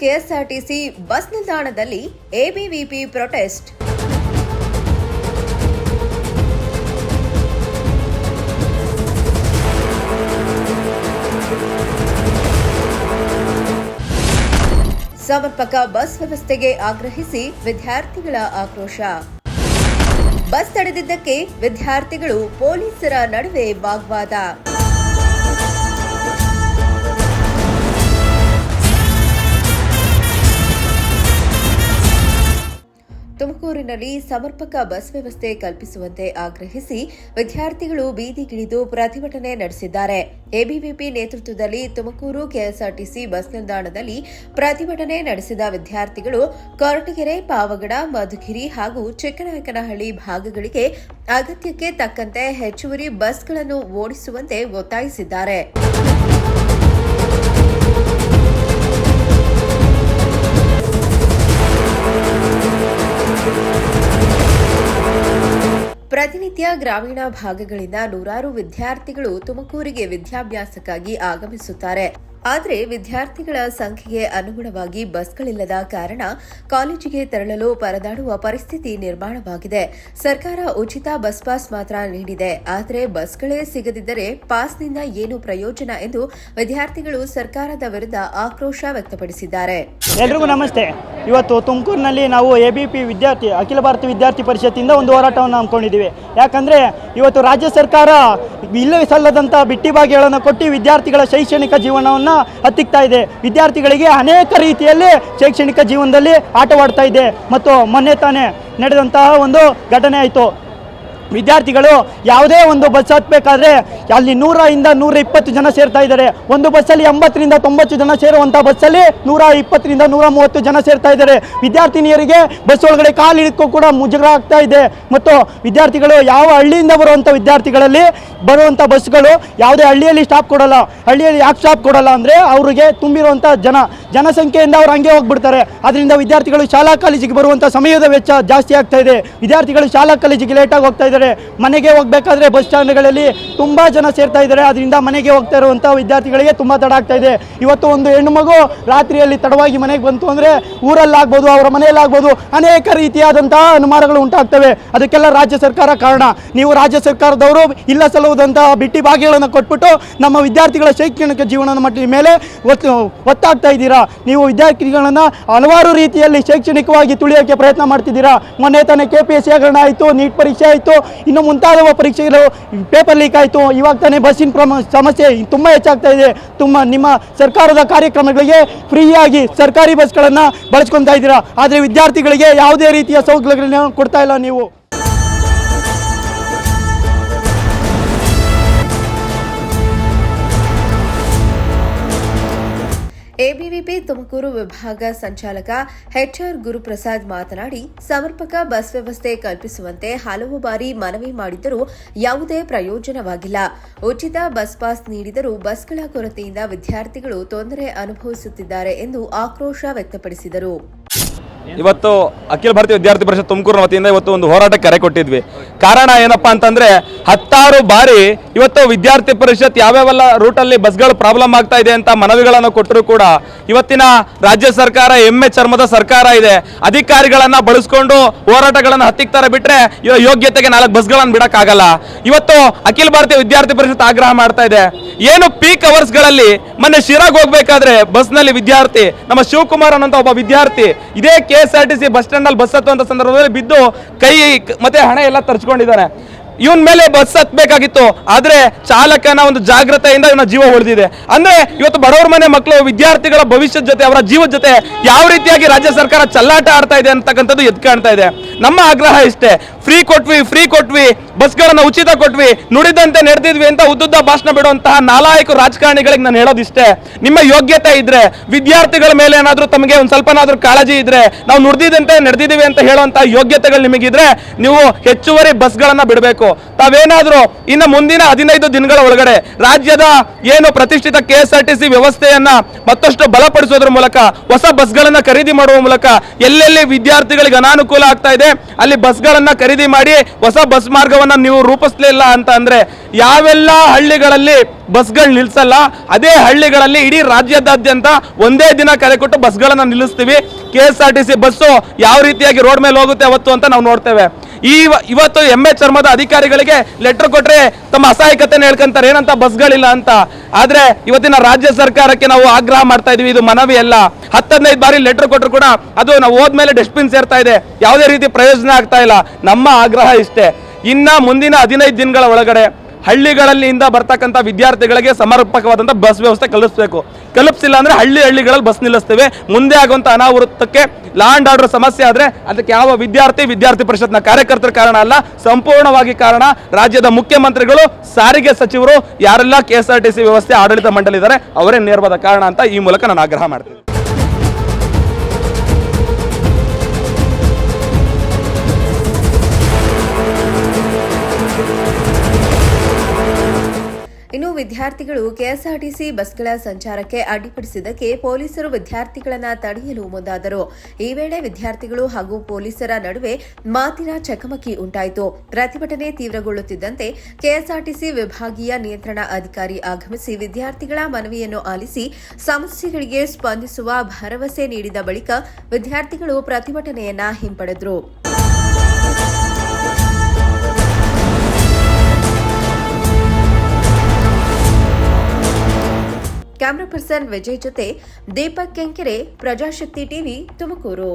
KSRTC bus ನಿಲ್ದಾಣದಲ್ಲಿ ABVP protest. ಸಮರ್ಪಕ bus ವ್ಯವಸ್ಥೆಗೆ ಆಗ್ರಹಿಸಿ ವಿದ್ಯಾರ್ಥಿಗಳ ಆಕ್ರೋಶ. ಬಸ್ ತಡೆದಿದ್ದಕ್ಕೆ ವಿದ್ಯಾರ್ಥಿಗಳು ಪೊಲೀಸರ ನಡುವೆ ವಾಗ್ವಾದ. ತುಮಕೂರಿನಲ್ಲಿ ಸಮರ್ಪಕ ಬಸ್ ವ್ಯವಸ್ಥೆ ಕಲ್ಪಿಸುವಂತೆ ಆಗ್ರಹಿಸಿ ವಿದ್ಯಾರ್ಥಿಗಳು ಬೀದಿಗಿಳಿದು ಪ್ರತಿಭಟನೆ ನಡೆಸಿದ್ದಾರೆ. ಎಬಿವಿಪಿ ನೇತೃತ್ವದಲ್ಲಿ ತುಮಕೂರು ಕೆಎಸ್ಆರ್ಟಿಸಿ ಬಸ್ ನಿಲ್ದಾಣದಲ್ಲಿ ಪ್ರತಿಭಟನೆ ನಡೆಸಿದ ವಿದ್ಯಾರ್ಥಿಗಳು ಕೊರಟಗೆರೆ, ಪಾವಗಡ, ಮಧುಗಿರಿ ಹಾಗೂ ಚಿಕ್ಕನಾಯಕನಹಳ್ಳಿ ಭಾಗಗಳಿಗೆ ಅಗತ್ಯಕ್ಕೆ ತಕ್ಕಂತೆ ಹೆಚ್ಚುವರಿ ಬಸ್ಗಳನ್ನು ಓಡಿಸುವಂತೆ ಒತ್ತಾಯಿಸಿದ್ದಾರೆ. ಪ್ರತಿನಿತ್ಯ ಗ್ರಾಮೀಣ ಭಾಗಗಳಿಂದ ನೂರಾರು ವಿದ್ಯಾರ್ಥಿಗಳು ತುಮಕೂರಿಗೆ ವಿದ್ಯಾಭ್ಯಾಸಕ್ಕಾಗಿ ಆಗಮಿಸುತ್ತಾರೆ. ಆದರೆ ವಿದ್ಯಾರ್ಥಿಗಳ ಸಂಖ್ಯೆಗೆ ಅನುಗುಣವಾಗಿ ಬಸ್ಗಳಿಲ್ಲದ ಕಾರಣ ಕಾಲೇಜಿಗೆ ತೆರಳಲು ಪರದಾಡುವ ಪರಿಸ್ಥಿತಿ ನಿರ್ಮಾಣವಾಗಿದೆ. ಸರ್ಕಾರ ಉಚಿತ ಬಸ್ ಪಾಸ್ ಮಾತ್ರ ನೀಡಿದೆ, ಆದರೆ ಬಸ್ಗಳೇ ಸಿಗದಿದ್ದರೆ ಪಾಸ್ನಿಂದ ಏನು ಪ್ರಯೋಜನ ಎಂದು ವಿದ್ಯಾರ್ಥಿಗಳು ಸರ್ಕಾರದ ವಿರುದ್ಧ ಆಕ್ರೋಶ ವ್ಯಕ್ತಪಡಿಸಿದ್ದಾರೆ. ಎಲ್ರಿಗೂ ನಮಸ್ತೆ. ಇವತ್ತು ತುಮಕೂರಿನಲ್ಲಿ ನಾವು ಎಬಿಪಿ ವಿದ್ಯಾರ್ಥಿ ಅಖಿಲ ಭಾರತ ವಿದ್ಯಾರ್ಥಿ ಪರಿಷತ್ತಿಂದ ಒಂದು ಹೋರಾಟವನ್ನು ಹಮ್ಮಿಕೊಂಡಿದ್ದೀವಿ. ಯಾಕಂದರೆ ಇವತ್ತು ರಾಜ್ಯ ಸರ್ಕಾರ ಇಲ್ಲವೇ ಸಲ್ಲದಂಥ ಬಿಟ್ಟಿ ಭಾಗ್ಯಗಳನ್ನು ಕೊಟ್ಟು ವಿದ್ಯಾರ್ಥಿಗಳ ಶೈಕ್ಷಣಿಕ ಜೀವನವನ್ನು ಹತ್ತಿಕ್ತಾ ಇದೆ. ವಿದ್ಯಾರ್ಥಿಗಳಿಗೆ ಅನೇಕ ರೀತಿಯಲ್ಲಿ ಶೈಕ್ಷಣಿಕ ಜೀವನದಲ್ಲಿ ಆಟವಾಡ್ತಾ ಇದೆ. ಮತ್ತು ಮೊನ್ನೆ ತಾನೇ ನಡೆದಂತಹ ಒಂದು ಘಟನೆ ಆಯಿತು. ವಿದ್ಯಾರ್ಥಿಗಳು ಯಾವುದೇ ಒಂದು ಬಸ್ ಹತ್ತಬೇಕಾದ್ರೆ ಅಲ್ಲಿ 100ರಿಂದ 120 ಜನ ಸೇರ್ತಾ ಇದ್ದಾರೆ. ಒಂದು ಬಸ್ಸಲ್ಲಿ 80ರಿಂದ 90 ಜನ ಸೇರುವಂಥ ಬಸ್ಸಲ್ಲಿ 120ರಿಂದ 130 ಜನ ಸೇರ್ತಾ ಇದ್ದಾರೆ. ವಿದ್ಯಾರ್ಥಿನಿಯರಿಗೆ ಬಸ್ ಒಳಗಡೆ ಕಾಲು ಹಿಡಿದಕ್ಕೂ ಕೂಡ ಮುಜುಗರ ಆಗ್ತಾ ಇದೆ. ಮತ್ತು ವಿದ್ಯಾರ್ಥಿಗಳು ಯಾವ ಹಳ್ಳಿಯಿಂದ ಬರುವಂಥ ವಿದ್ಯಾರ್ಥಿಗಳಲ್ಲಿ ಬರುವಂಥ ಬಸ್ಗಳು ಯಾವುದೇ ಹಳ್ಳಿಯಲ್ಲಿ ಸ್ಟಾಪ್ ಕೊಡಲ್ಲ. ಹಳ್ಳಿಯಲ್ಲಿ ಯಾಕೆ ಸ್ಟಾಪ್ ಕೊಡಲ್ಲ ಅಂದರೆ ಅವರಿಗೆ ತುಂಬಿರುವಂಥ ಜನಸಂಖ್ಯೆಯಿಂದ ಅವ್ರು ಹಂಗೆ ಹೋಗ್ಬಿಡ್ತಾರೆ. ಅದರಿಂದ ವಿದ್ಯಾರ್ಥಿಗಳು ಶಾಲಾ ಕಾಲೇಜಿಗೆ ಬರುವಂಥ ಸಮಯದ ವೆಚ್ಚ ಜಾಸ್ತಿ ಆಗ್ತಾ ಇದೆ. ವಿದ್ಯಾರ್ಥಿಗಳು ಶಾಲಾ ಕಾಲೇಜಿಗೆ ಲೇಟಾಗಿ ಹೋಗ್ತಾ ಇದ್ದಾರೆ. ಮನೆಗೆ ಹೋಗಬೇಕಾದ್ರೆ ಬಸ್ ಸ್ಟ್ಯಾಂಡ್ಗಳಲ್ಲಿ ತುಂಬ ಜನ ಸೇರ್ತಾ ಇದ್ದಾರೆ. ಅದರಿಂದ ಮನೆಗೆ ಹೋಗ್ತಾ ಇರುವಂಥ ವಿದ್ಯಾರ್ಥಿಗಳಿಗೆ ತುಂಬ ತಡ ಆಗ್ತಾ ಇದೆ. ಇವತ್ತು ಒಂದು ಹೆಣ್ಣು ಮಗು ರಾತ್ರಿಯಲ್ಲಿ ತಡವಾಗಿ ಮನೆಗೆ ಬಂತು ಅಂದರೆ ಊರಲ್ಲಾಗ್ಬೋದು, ಅವರ ಮನೆಯಲ್ಲಾಗ್ಬೋದು, ಅನೇಕ ರೀತಿಯಾದಂತಹ ಅನುಮಾನಗಳು ಉಂಟಾಗ್ತವೆ. ಅದಕ್ಕೆಲ್ಲ ರಾಜ್ಯ ಸರ್ಕಾರ ಕಾರಣ. ನೀವು ರಾಜ್ಯ ಸರ್ಕಾರದವರು ಇಲ್ಲ ಸಲ್ಲುವುದಂತಹ ಬಿಟ್ಟಿ ಭಾಗ್ಯಗಳನ್ನು ಕೊಟ್ಬಿಟ್ಟು ನಮ್ಮ ವಿದ್ಯಾರ್ಥಿಗಳ ಶೈಕ್ಷಣಿಕ ಜೀವನದ ಮಟ್ಟದ ಮೇಲೆ ಒತ್ತಾಗ್ತಾ ಇದ್ದೀರಾ. ನೀವು ವಿದ್ಯಾರ್ಥಿಗಳನ್ನು ಹಲವಾರು ರೀತಿಯಲ್ಲಿ ಶೈಕ್ಷಣಿಕವಾಗಿ ತುಳಿಯೋಕ್ಕೆ ಪ್ರಯತ್ನ ಮಾಡ್ತಿದ್ದೀರಾ. ಮೊನ್ನೆ ತಾನೇ KPSC ಹಗರಣ ಆಯಿತು, ನೀಟ್ ಪರೀಕ್ಷೆ ಆಯಿತು, ಇನ್ನು ಮುಂತಾದ ಪರೀಕ್ಷೆಗಳು ಪೇಪರ್ ಲೀಕ್ ಆಯಿತು. ಇವಾಗ ತಾನೇ ಬಸ್ಸಿನ ಸಮಸ್ಯೆ ತುಂಬ ಹೆಚ್ಚಾಗ್ತಾ ಇದೆ. ನಿಮ್ಮ ಸರ್ಕಾರದ ಕಾರ್ಯಕ್ರಮಗಳಿಗೆ ಫ್ರೀಯಾಗಿ ಸರ್ಕಾರಿ ಬಸ್ಗಳನ್ನು ಬಳಸ್ಕೊತಾ ಇದ್ದೀರಾ. ಆದರೆ ವಿದ್ಯಾರ್ಥಿಗಳಿಗೆ ಯಾವುದೇ ರೀತಿಯ ಸೌಲಭ್ಯಗಳನ್ನು ಕೊಡ್ತಾ ಇಲ್ಲ ನೀವು. ಎಬಿವಿಪಿ ತುಮಕೂರು ವಿಭಾಗ ಸಂಚಾಲಕ HR ಗುರುಪ್ರಸಾದ್ ಮಾತನಾಡಿ, ಸಮರ್ಪಕ ಬಸ್ ವ್ಯವಸ್ಥೆ ಕಲ್ಪಿಸುವಂತೆ ಹಲವು ಬಾರಿ ಮನವಿ ಮಾಡಿದರೂ ಯಾವುದೇ ಪ್ರಯೋಜನವಾಗಿಲ್ಲ. ಉಚಿತ ಬಸ್ ಪಾಸ್ ನೀಡಿದರೂ ಬಸ್ಗಳ ಕೊರತೆಯಿಂದ ವಿದ್ಯಾರ್ಥಿಗಳು ತೊಂದರೆ ಅನುಭವಿಸುತ್ತಿದ್ದಾರೆ ಎಂದು ಆಕ್ರೋಶ ವ್ಯಕ್ತಪಡಿಸಿದರು. ಇವತ್ತು ಅಖಿಲ ಭಾರತೀಯ ವಿದ್ಯಾರ್ಥಿ ಪರಿಷತ್ ತುಮಕೂರಿನ ವತಿಯಿಂದ ಇವತ್ತು ಒಂದು ಹೋರಾಟಕ್ಕೆ ಕರೆ ಕೊಟ್ಟಿದ್ವಿ. ಕಾರಣ ಏನಪ್ಪಾ ಅಂತಂದ್ರೆ 10 ಬಾರಿ ಇವತ್ತು ವಿದ್ಯಾರ್ಥಿ ಪರಿಷತ್ ಯಾವ್ಯಾವೆಲ್ಲ ರೂಟಲ್ಲಿ ಬಸ್ಗಳು ಪ್ರಾಬ್ಲಮ್ ಆಗ್ತಾ ಇದೆ ಅಂತ ಮನವಿಗಳನ್ನು ಕೊಟ್ಟರು ಕೂಡ ಇವತ್ತಿನ ರಾಜ್ಯ ಸರ್ಕಾರ ಎಮ್ಮೆ ಚರ್ಮದ ಸರ್ಕಾರ ಇದೆ. ಅಧಿಕಾರಿಗಳನ್ನ ಬಳಸ್ಕೊಂಡು ಹೋರಾಟಗಳನ್ನು ಹತ್ತಿಕ್ತಾರೆ ಬಿಟ್ರೆ ಯೋಗ್ಯತೆಗೆ 4 ಬಸ್ಗಳನ್ನು ಬಿಡಕ್ಕಾಗಲ್ಲ. ಇವತ್ತು ಅಖಿಲ ಭಾರತೀಯ ವಿದ್ಯಾರ್ಥಿ ಪರಿಷತ್ ಆಗ್ರಹ ಮಾಡ್ತಾ ಇದೆ. ಏನು ಪೀಕ್ ಅವರ್ಸ್ಗಳಲ್ಲಿ ಮೊನ್ನೆ ಶಿರಾಗ್ ಹೋಗ್ಬೇಕಾದ್ರೆ ಬಸ್ನಲ್ಲಿ ವಿದ್ಯಾರ್ಥಿ ನಮ್ಮ ಶಿವಕುಮಾರ್ ಅನ್ನೋ ಒಬ್ಬ ವಿದ್ಯಾರ್ಥಿ ಇದೇ KSRTC ಬಸ್ ಸ್ಟ್ಯಾಂಡ್ ಅಲ್ಲಿ ಬಸ್ ಹತ್ತುವಂತ ಸಂದರ್ಭದಲ್ಲಿ ಬಿದ್ದು ಕೈ ಮತ್ತೆ ಹಣೆ ಎಲ್ಲ ತರ್ಚ್ಕೊಂಡಿದ್ದಾನೆ. ಇವನ್ ಮೇಲೆ ಬಸ್ ಹತ್ಬೇಕಾಗಿತ್ತು, ಆದ್ರೆ ಚಾಲಕನ ಒಂದು ಜಾಗೃತೆಯಿಂದ ಇವನ ಜೀವ ಉಳಿದಿದೆ. ಅಂದ್ರೆ ಇವತ್ತು ಬಡವರ ಮನೆ ಮಕ್ಕಳು ವಿದ್ಯಾರ್ಥಿಗಳ ಭವಿಷ್ಯದ ಜೊತೆ ಅವರ ಜೀವದ ಜೊತೆ ಯಾವ ರೀತಿಯಾಗಿ ರಾಜ್ಯ ಸರ್ಕಾರ ಚಲ್ಲಾಟ ಆಡ್ತಾ ಇದೆ ಅಂತಕ್ಕಂಥದ್ದು ಎದ್ದು ಕಾಣ್ತಾ ಇದೆ. ನಮ್ಮ ಆಗ್ರಹ ಇಷ್ಟೇ, ಫ್ರೀ ಕೊಟ್ವಿ ಬಸ್ಗಳನ್ನ ಉಚಿತ ಕೊಟ್ವಿ, ನುಡಿದಂತೆ ನಡೆದಿದ್ವಿ ಅಂತ ಉದ್ದುದ್ದ ಭಾಷಣ ಬಿಡುವಂತಹ ನಾಲಾಯಕ ರಾಜಕಾರಣಿಗಳಿಗೆ ನಾನು ಹೇಳೋದಿಷ್ಟೇ, ನಿಮ್ಮ ಯೋಗ್ಯತೆ ಇದ್ರೆ ವಿದ್ಯಾರ್ಥಿಗಳ ಮೇಲೆ ಏನಾದ್ರೂ ತಮಗೆ ಒಂದ್ ಸ್ವಲ್ಪನಾದ್ರೂ ಕಾಳಜಿ ಇದ್ರೆ, ನಾವು ನುಡಿದಂತೆ ನಡೆದಿದ್ದೀವಿ ಅಂತ ಹೇಳುವಂತಹ ಯೋಗ್ಯತೆಗಳು ನಿಮಗಿದ್ರೆ ನೀವು ಹೆಚ್ಚುವರಿ ಬಸ್ಗಳನ್ನ ಬಿಡಬೇಕು. ತಾವೇನಾದ್ರೂ ಇನ್ನು ಮುಂದಿನ 15 ದಿನಗಳ ಒಳಗಡೆ ರಾಜ್ಯದ ಏನು ಪ್ರತಿಷ್ಠಿತ KSRTC ವ್ಯವಸ್ಥೆಯನ್ನ ಮತ್ತಷ್ಟು ಬಲಪಡಿಸೋದ್ರ ಮೂಲಕ ಹೊಸ ಬಸ್ಗಳನ್ನ ಖರೀದಿ ಮಾಡುವ ಮೂಲಕ ಎಲ್ಲೆಲ್ಲಿ ವಿದ್ಯಾರ್ಥಿಗಳಿಗೆ ಅನಾನುಕೂಲ ಆಗ್ತಾ ಇದೆ ಅಲ್ಲಿ ಬಸ್ಗಳನ್ನ ಖರೀದಿ ಮಾಡಿ ಹೊಸ ಬಸ್ ಮಾರ್ಗವನ್ನ ನೀವು ರೂಪಿಸಲಿಲ್ಲ ಅಂತ ಅಂದ್ರೆ ಯಾವೆಲ್ಲ ಹಳ್ಳಿಗಳಲ್ಲಿ ಬಸ್ಗಳು ನಿಲ್ಸಲ್ಲ ಅದೇ ಹಳ್ಳಿಗಳಲ್ಲಿ ಇಡೀ ರಾಜ್ಯದಾದ್ಯಂತ ಒಂದೇ ದಿನ ಕರೆ ಕೊಟ್ಟು ಬಸ್ಗಳನ್ನ ನಿಲ್ಲಿಸ್ತೀವಿ. KSRTC ಬಸ್ಸು ಯಾವ ರೀತಿಯಾಗಿ ರೋಡ್ ಮೇಲೆ ಹೋಗುತ್ತೆ ಅವತ್ತು ಅಂತ ನಾವು ನೋಡ್ತೇವೆ. ಇವತ್ತು MH ಚರ್ಮದ ಅಧಿಕಾರಿಗಳಿಗೆ ಲೆಟರ್ ಕೊಟ್ರೆ ತಮ್ಮ ಅಸಹಾಯಕತೆನ ಹೇಳ್ಕೊಂತಾರೆ, ಏನಂತ ಬಸ್ಗಳಿಲ್ಲ ಅಂತ. ಆದ್ರೆ ಇವತ್ತಿನ ರಾಜ್ಯ ಸರ್ಕಾರಕ್ಕೆ ನಾವು ಆಗ್ರಹ ಮಾಡ್ತಾ ಇದೀವಿ, ಇದು ಮನವಿ ಅಲ್ಲ. 10-15 ಬಾರಿ ಲೆಟರ್ ಕೊಟ್ಟರು ಕೂಡ ಅದು ನಾವು ಹೋದ್ಮೇಲೆ ಡಸ್ಟ್ಬಿನ್ ಸೇರ್ತಾ ಇದೆ, ಯಾವುದೇ ರೀತಿ ಪ್ರಯೋಜನ ಆಗ್ತಾ ಇಲ್ಲ. ನಮ್ಮ ಆಗ್ರಹ ಇಷ್ಟೇ, ಇನ್ನ ಮುಂದಿನ 15 ದಿನಗಳ ಒಳಗಡೆ ಹಳ್ಳಿಗಳಿಂದ ಬರ್ತಕ್ಕಂಥ ವಿದ್ಯಾರ್ಥಿಗಳಿಗೆ ಸಮರ್ಪಕವಾದಂಥ ಬಸ್ ವ್ಯವಸ್ಥೆ ಕಲ್ಪಿಸಿಲ್ಲ ಅಂದ್ರೆ ಹಳ್ಳಿಗಳಲ್ಲಿ ಬಸ್ ನಿಲ್ಲಿಸ್ತೇವೆ. ಮುಂದೆ ಆಗುವಂಥ ಅನಾಹುತಕ್ಕೆ ಲಾ ಅಂಡ್ ಆರ್ಡರ್ ಸಮಸ್ಯೆ ಆದ್ರೆ ಅದಕ್ಕೆ ಯಾವ ವಿದ್ಯಾರ್ಥಿ ಪರಿಷತ್ನ ಕಾರ್ಯಕರ್ತರ ಕಾರಣ ಅಲ್ಲ, ಸಂಪೂರ್ಣವಾಗಿ ಕಾರಣ ರಾಜ್ಯದ ಮುಖ್ಯಮಂತ್ರಿಗಳು, ಸಾರಿಗೆ ಸಚಿವರು, ಯಾರೆಲ್ಲ KSRTC ವ್ಯವಸ್ಥೆ ಆಡಳಿತ ಮಂಡಳಿ ಇದ್ದಾರೆ ಅವರೇ ನೇರವಾದ ಕಾರಣ ಅಂತ ಈ ಮೂಲಕ ನಾನು ಆಗ್ರಹ ಮಾಡ್ತೀನಿ. ಇನ್ನು ವಿದ್ಯಾರ್ಥಿಗಳು KSRTC ಬಸ್ಗಳ ಸಂಚಾರಕ್ಕೆ ಅಡ್ಡಿಪಡಿಸಿದ್ದಕ್ಕೆ ಪೊಲೀಸರು ವಿದ್ಯಾರ್ಥಿಗಳನ್ನ ತಡೆಯಲು ಮುಂದಾದರು. ಈ ವೇಳೆ ವಿದ್ಯಾರ್ಥಿಗಳು ಹಾಗೂ ಪೊಲೀಸರ ನಡುವೆ ಮಾತಿನ ಚಕಮಕಿ ಉಂಟಾಯಿತು. ಪ್ರತಿಭಟನೆ ತೀವ್ರಗೊಳ್ಳುತ್ತಿದ್ದಂತೆ KSRTC ವಿಭಾಗೀಯ ನಿಯಂತ್ರಣ ಅಧಿಕಾರಿ ಆಗಮಿಸಿ ವಿದ್ಯಾರ್ಥಿಗಳ ಮನವಿಯನ್ನು ಆಲಿಸಿ ಸಮಸ್ಯೆಗಳಿಗೆ ಸ್ಪಂದಿಸುವ ಭರವಸೆ ನೀಡಿದ ಬಳಿಕ ವಿದ್ಯಾರ್ಥಿಗಳು ಪ್ರತಿಭಟನೆಯನ್ನ ಹಿಂಪಡೆದರು. ಕ್ಯಾಮರಾ ಪರ್ಸನ್ ವಿಜಯ್ ಜೊತೆ ದೀಪಕ್ ಕೆಂಕೆರೆ, ಪ್ರಜಾಶಕ್ತಿ ಟಿವಿ, ತುಮಕೂರು.